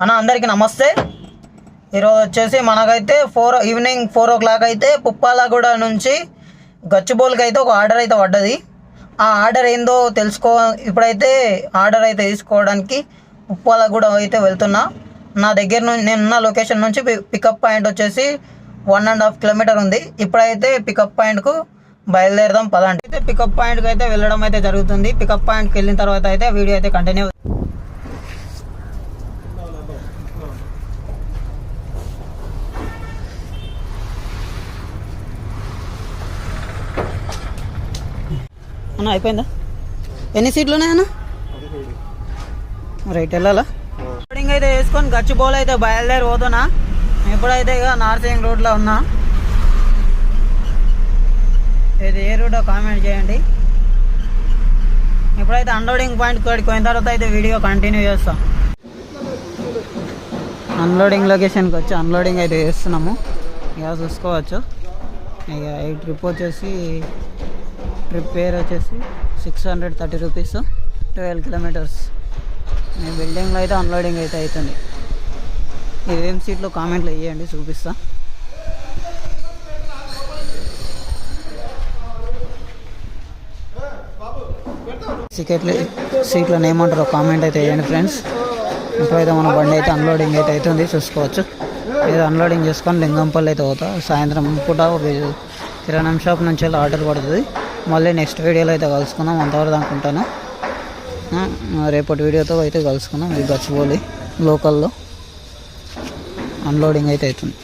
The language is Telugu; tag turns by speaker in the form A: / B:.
A: అన్న అందరికీ నమస్తే. ఈరోజు వచ్చేసి మనకైతే ఈవినింగ్ 4 o'clock అయితే పుప్పాలగూడ నుంచి గచ్చిబౌలికి అయితే ఒక ఆర్డర్ అయితే పడ్డది. ఆ ఆర్డర్ ఏందో ఇప్పుడైతే ఆర్డర్ అయితే తీసుకోవడానికి పుప్పాలగూడ అయితే వెళ్తున్నా. నా దగ్గర నుంచి నేనున్న లొకేషన్ నుంచి పికప్ పాయింట్ వచ్చేసి 1.5 kilometer ఉంది. ఇప్పుడైతే పికప్ పాయింట్కు బయలుదేరదాం పదండి. అయితే పికప్ పాయింట్కి అయితే వెళ్ళడం అయితే జరుగుతుంది. పికప్ పాయింట్కి వెళ్ళిన తర్వాత అయితే వీడియో అయితే కంటిన్యూ. అన్న అయిపోయిందా? ఎన్ని సీట్లు ఉన్నాయన్న? రైట్ వెళ్ళాలా? లోడింగ్ అయితే వేసుకొని గచ్చిబౌలి అయితే బయలుదేరి పోతున్నా. ఇప్పుడైతే ఇక నార్సింగ్ రోడ్లో ఉన్నా. ఇది ఏ రూటో కామెంట్ చేయండి. ఇప్పుడైతే అన్లోడింగ్ పాయింట్ కాడికి పోయిన తర్వాత అయితే వీడియో కంటిన్యూ చేస్తాం. అన్లోడింగ్ లొకేషన్కి వచ్చి అన్లోడింగ్ అయితే చేస్తున్నాము. ఇక చూసుకోవచ్చు. ఇక ఈ ట్రిప్ వచ్చేసి ట్రిప్ పేరు వచ్చేసి 630 rupees, 12 kilometers. మీ బిల్డింగ్లో అయితే అన్లోడింగ్ అయితే అవుతుంది. ఇవేం సీట్లు కామెంట్లు వేయండి, చూపిస్తా. సీట్లను ఏమంటారో కామెంట్ అయితే వేయండి ఫ్రెండ్స్. ఇప్పుడైతే మన బండి అయితే అన్లోడింగ్ అయితే అవుతుంది, చూసుకోవచ్చు. ఇది అన్లోడింగ్ చేసుకొని లింగంపల్లి అయితే పోతా. సాయంత్రం పూట కిరాణం షాప్ నుంచి వెళ్ళి ఆర్డర్ పడుతుంది. మళ్ళీ నెక్స్ట్ వీడియోలో అయితే కలుసుకుందాం. అంతవరకు అనుకుంటాను. రేపటి వీడియోతో అయితే కలుసుకుందాం. ఇది గచ్చిబౌలి లోకల్లో అన్లోడింగ్ అయితే అవుతుంది.